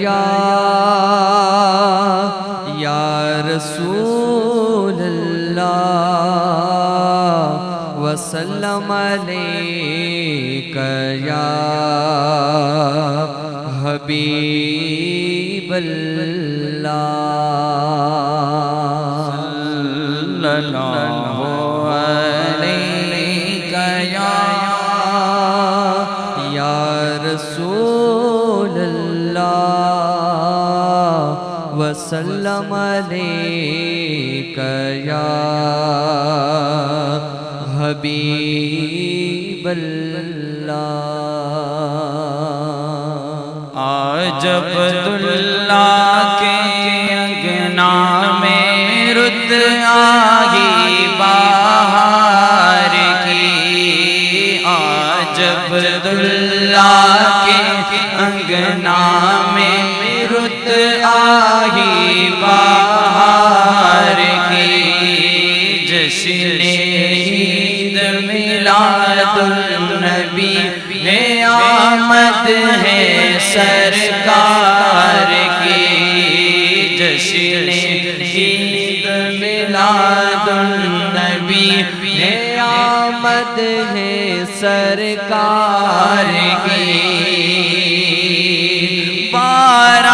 یا رسول اللہ وسلم علیک یا حبیب اللہ صلی اللہ علیک یا رسول اللہ وسلم علیک یا حبیب اللہ آج عبداللہ کے انگنا میں رت آئی بہار کی آج عبداللہ کے انگنا میں رت آئی بہار کی جشن عید میلاد النبی ہے آمد ہے سرکار کی جشن عید میلاد النبی ہے آمد ہے سرکار کی 12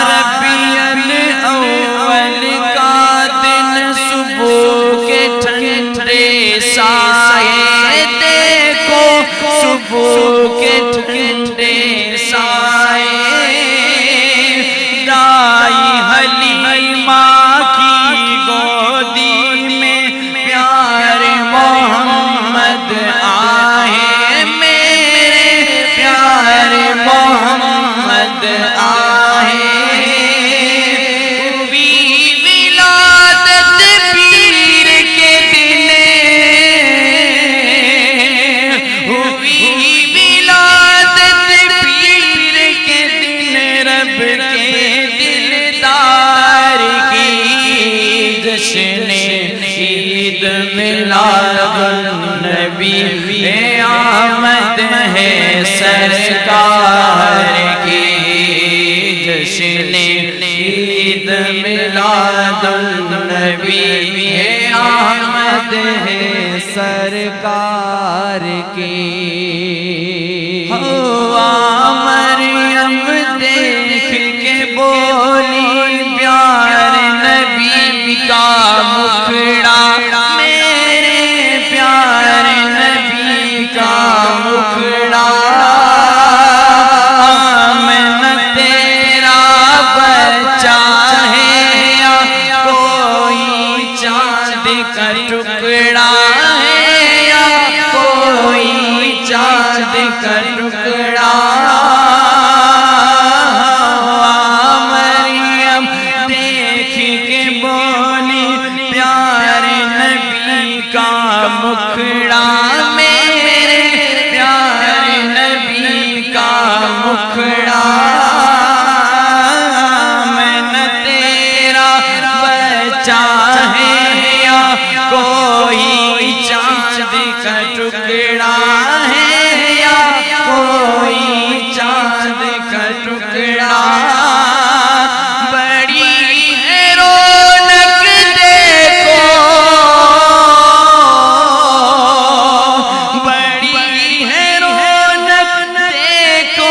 ربیع الاول کا دن صبح کے ٹھنڈے سائے دیکھو صبح کے ٹھنڈے سائے دائی حلیمہ کی گودی میں پیارے محمد آئے میرے پیارے محمد آئے میلاد النبی ہے آمد ہے سرکار کی جشن عید میلاد النبی ہے آمد ہے سرکار کی ہوا مریم دیکھ کے بولی پیارے نبی کا مکھڑا ٹکڑا ہے یا کوئی چاند کا ٹکڑا مریم دیکھ کے بولی پیارے نبی کا مکھڑا میرے پیارے نبی کا مکھڑا میں نہ تیرا بچہ ہے کوئی چاند کا ٹکڑا ہے یا کوئی چاند کا ٹکڑا بڑی ہے رونق دیکھو بڑی ہے رونق دیکھو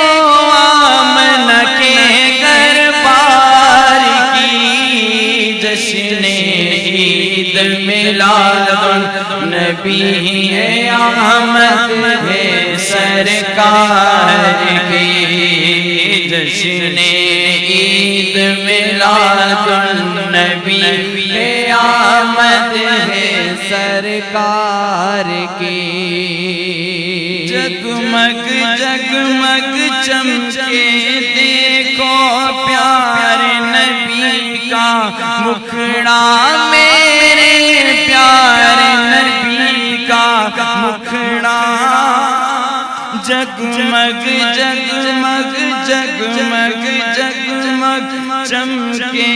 آمنہ کے دربار کی جشن عید میلاد النبی ہے آمد ہے سرکار کی جشن عید میلاد النبی ہے آمد ہے سرکار کی جگمگ جگمگ چمکے دیکھو پیارے نبی کا مکھڑا میرے پیارے نبی کا مکھڑا جگمگ جگمگ جگمگ جگمگ چمکے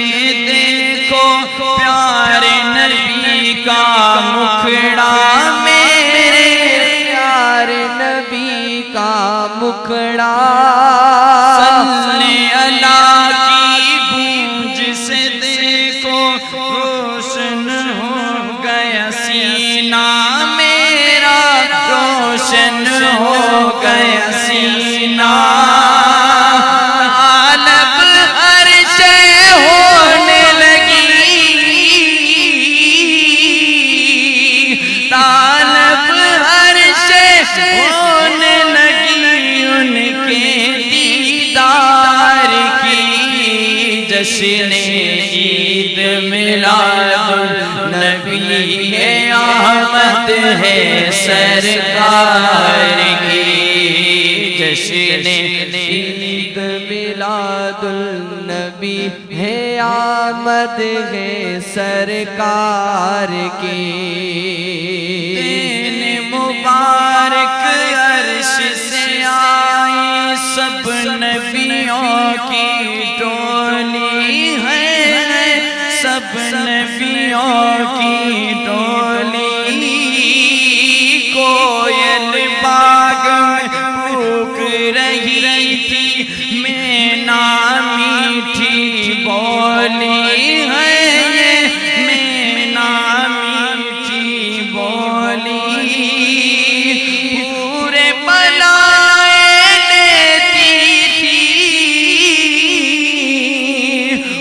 دیکھو پیارے نبی کا مکھڑا میرے پیارے نبی کا مکھڑا صلی اللہ جشن عید میلاد النبی ہے آمد ہے سرکار کی جشن عید میلاد النبی ہے آمد ہے سرکار کی دین مبارک عرش سے آئی سب نبیوں کی ٹولی ہے سب نبیوں کی ٹولی کوئل باغ میں پھونک رہی تھی مینا میٹھی بولی ہے یہ مینا میٹھی بولی پورے بلائے دیتی تھی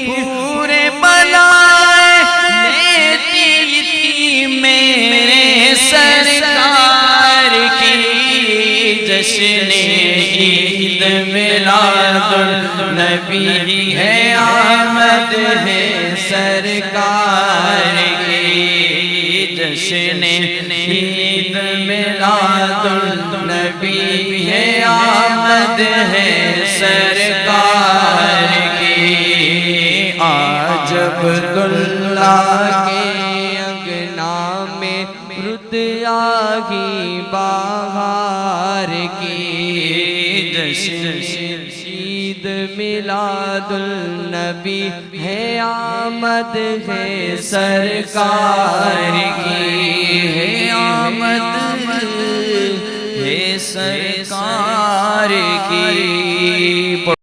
پورے بلائے دیتی تھی میرے سرکار کی جشن عید میلاد النبی ہے آمد ہے سرکار کی جشن عید میلاد النبی ہے آمد ہے سرکار کی آج عبداللہ کے انگنا میں رت آگی بہار کی جشن عید میلاد النبی ہے آمد ہے سرکار کی ہے آمد ہے سرکار